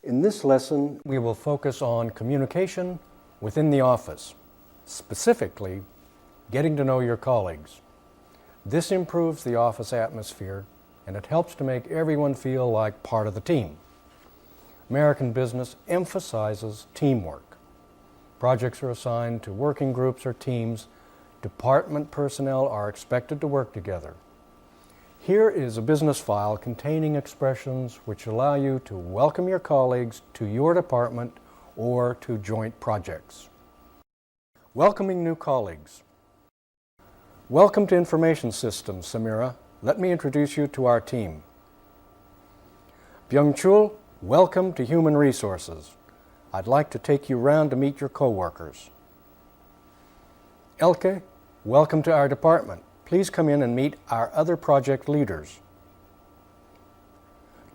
In this lesson, we will focus on communication within the office, specifically getting to know your colleagues. This improves the office atmosphere and it helps to make everyone feel like part of the team. American business emphasizes teamwork. Projects are assigned to working groups or teams. Department personnel are expected to work together. Here is a business file containing expressions which allow you to welcome your colleagues to your department or to joint projects. Welcoming new colleagues. Welcome to Information Systems, Samira. Let me introduce you to our team. Byung-chul, welcome to Human Resources. I'd like to take you round to meet your co-workers. Elke, welcome to our department. Please come in and meet our other project leaders.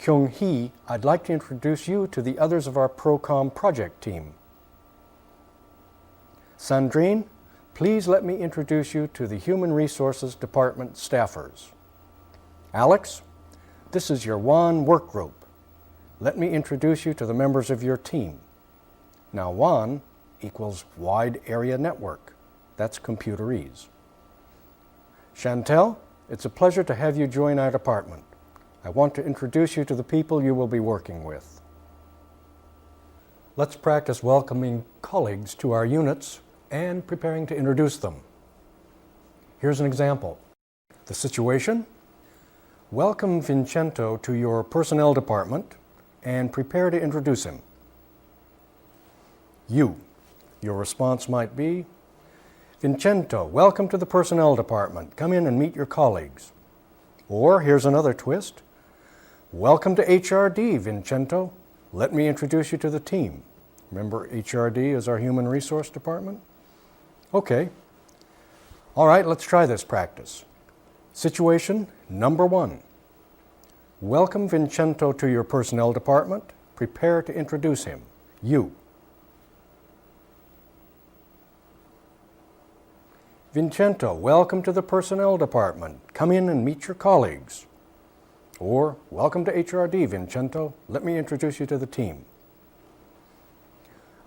Kyung-hee, I'd like to introduce you to the others of our ProCom project team. Sandrine, please let me introduce you to the Human Resources Department staffers. Alex, this is your WAN work group. Let me introduce you to the members of your team. Now WAN equals Wide Area Network. That's computerese. Chantel, it's a pleasure to have you join our department. I want to introduce you to the people you will be working with. Let's practice welcoming colleagues to our units and preparing to introduce them. Here's an example. The situation: welcome Vincenzo to your personnel department and prepare to introduce him. Your response might be, Vincenzo, welcome to the personnel department. Come in and meet your colleagues. Or here's another twist. Welcome to HRD, Vincenzo. Let me introduce you to the team. Remember, HRD is our human resource department? Okay. All right, let's try this practice. Situation number 1. Welcome Vincenzo to your personnel department. Prepare to introduce him. Vincenzo, welcome to the personnel department. Come in and meet your colleagues. Or, welcome to HRD, Vincenzo. Let me introduce you to the team.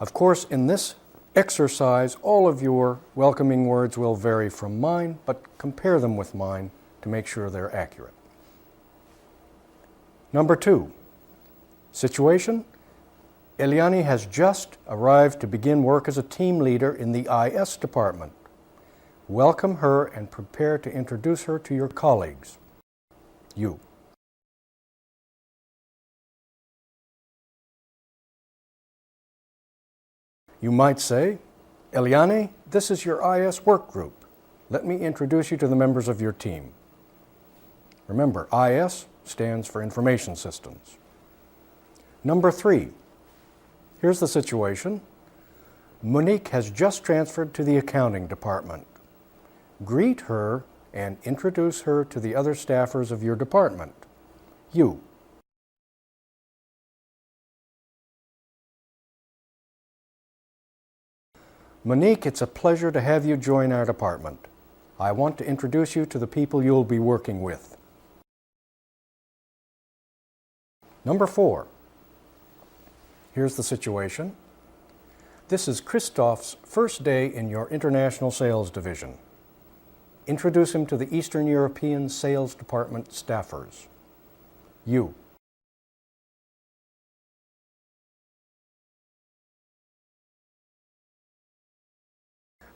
Of course, in this exercise, all of your welcoming words will vary from mine, but compare them with mine to make sure they're accurate. Number 2. Situation: Eliane has just arrived to begin work as a team leader in the IS department. Welcome her and prepare to introduce her to your colleagues. You might say, Eliane, this is your IS work group. Let me introduce you to the members of your team. Remember, IS stands for Information Systems. Number 3. Here's the situation. Monique has just transferred to the accounting department. Greet her and introduce her to the other staffers of your department. Monique, it's a pleasure to have you join our department. I want to introduce you to the people you'll be working with. Number 4. Here's the situation. This is Christoph's first day in your international sales division. Introduce him to the Eastern European Sales Department staffers.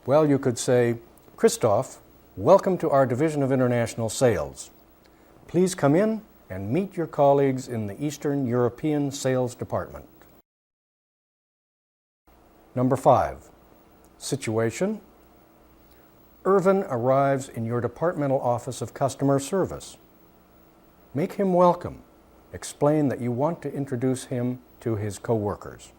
Well, you could say, Christoph, welcome to our Division of International Sales. Please come in and meet your colleagues in the Eastern European Sales Department. Number 5. Situation: Irvin arrives in your departmental office of customer service. Make him welcome. Explain that you want to introduce him to his co-workers.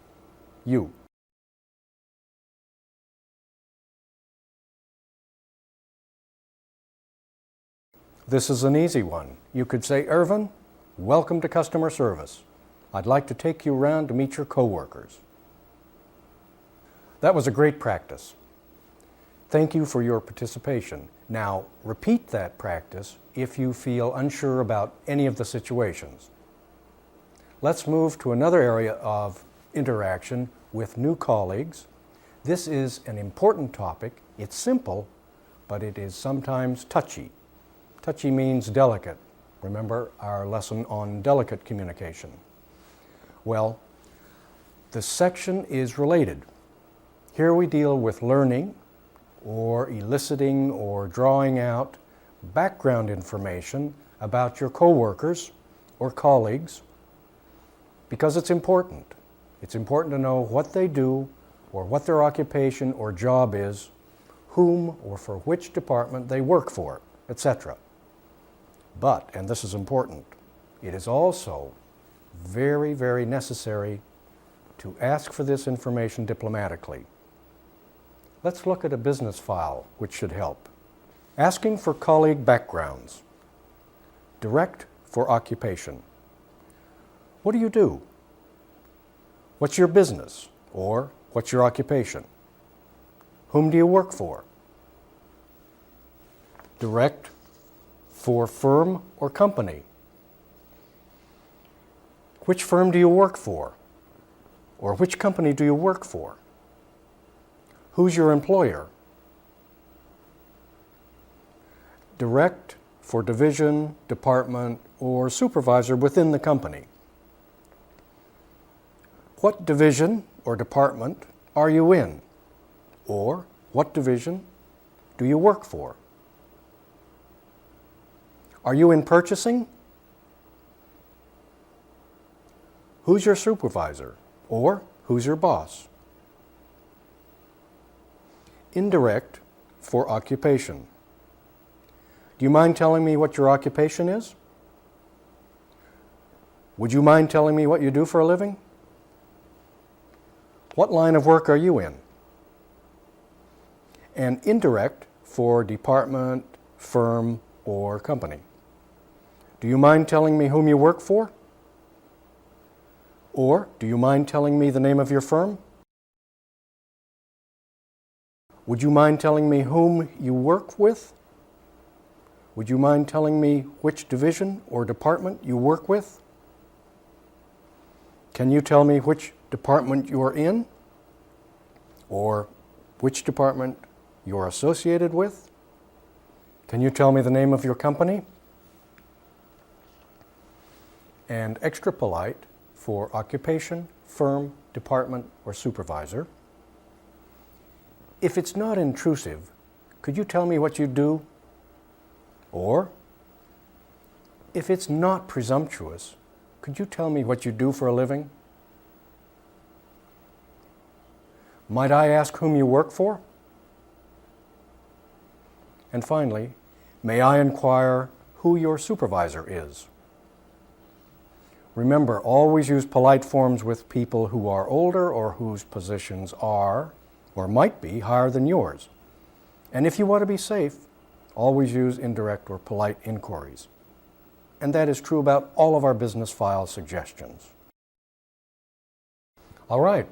This is an easy one. You could say, Irvin, welcome to customer service. I'd like to take you around to meet your co-workers. That was a great practice. Thank you for your participation. Now, repeat that practice if you feel unsure about any of the situations. Let's move to another area of interaction with new colleagues. This is an important topic. It's simple, but it is sometimes touchy. Touchy means delicate. Remember our lesson on delicate communication. Well, the section is related. Here we deal with learning or eliciting or drawing out background information about your coworkers or colleagues because it's important. It's important to know what they do or what their occupation or job is, whom or for which department they work for, etc. But, and this is important, it is also very, very necessary to ask for this information diplomatically. Let's look at a business file, which should help. Asking for colleague backgrounds. Direct for occupation. What do you do? What's your business? Or what's your occupation? Whom do you work for? Direct for firm or company. Which firm do you work for? Or which company do you work for? Who's your employer? Direct for division, department, or supervisor within the company. What division or department are you in? Or what division do you work for? Are you in purchasing? Who's your supervisor? Or who's your boss? Indirect for occupation. Do you mind telling me what your occupation is? Would you mind telling me what you do for a living? What line of work are you in? And indirect for department, firm, or company. Do you mind telling me whom you work for? Or do you mind telling me the name of your firm? Would you mind telling me whom you work with? Would you mind telling me which division or department you work with? Can you tell me which department you're in? Or which department you're associated with? Can you tell me the name of your company? And extra polite for occupation, firm, department, or supervisor. If it's not intrusive, could you tell me what you do? Or, if it's not presumptuous, could you tell me what you do for a living? Might I ask whom you work for? And finally, may I inquire who your supervisor is? Remember, always use polite forms with people who are older or whose positions are, or might be, higher than yours. And if you want to be safe, always use indirect or polite inquiries. And that is true about all of our business file suggestions. All right,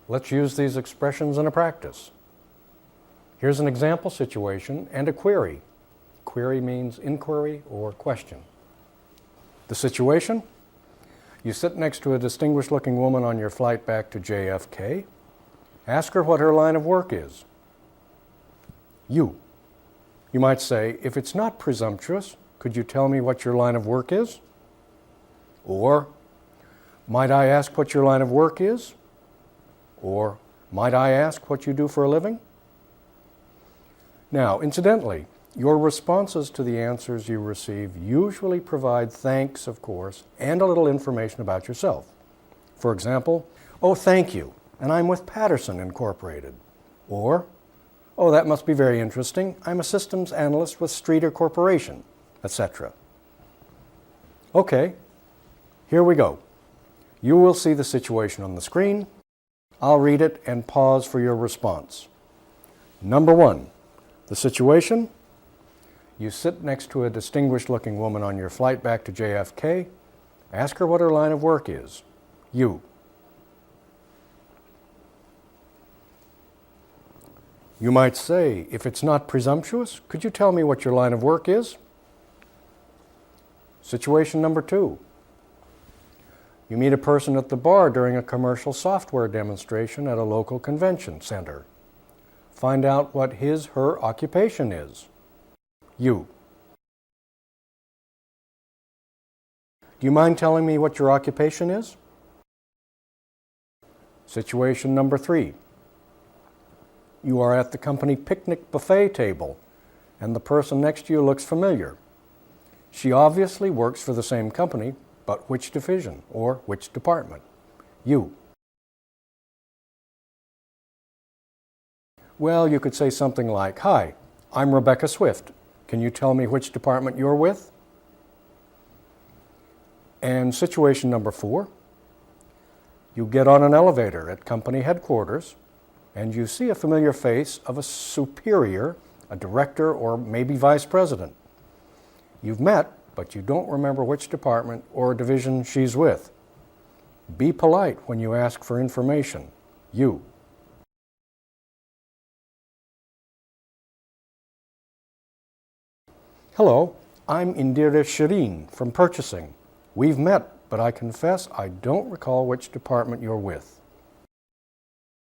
let's use these expressions in a practice. Here's an example situation and a query. Query means inquiry or question. The situation: you sit next to a distinguished-looking woman on your flight back to JFK. Ask her what her line of work is. You might say, if it's not presumptuous, could you tell me what your line of work is? Or, might I ask what your line of work is? Or, might I ask what you do for a living? Now, incidentally, your responses to the answers you receive usually provide thanks, of course, and a little information about yourself. For example, oh, thank you, and I'm with Patterson Incorporated. Or, oh, that must be very interesting, I'm a systems analyst with Streeter Corporation, etc. Okay, here we go. You will see the situation on the screen. I'll read it and pause for your response. Number 1, the situation: you sit next to a distinguished-looking woman on your flight back to JFK. Ask her what her line of work is. You might say, if it's not presumptuous, could you tell me what your line of work is? Situation number 2. You meet a person at the bar during a commercial software demonstration at a local convention center. Find out what his/her occupation is. You. Do you mind telling me what your occupation is? Situation number 3. You are at the company picnic buffet table, and the person next to you looks familiar. She obviously works for the same company, but which division or which department? You. Well, you could say something like, "Hi, I'm Rebecca Swift. Can you tell me which department you're with?" And situation number 4. You get on an elevator at company headquarters, and you see a familiar face of a superior, a director, or maybe vice president. You've met, but you don't remember which department or division she's with. Be polite when you ask for information. You. Hello, I'm Indira Shireen from purchasing. We've met, but I confess I don't recall which department you're with.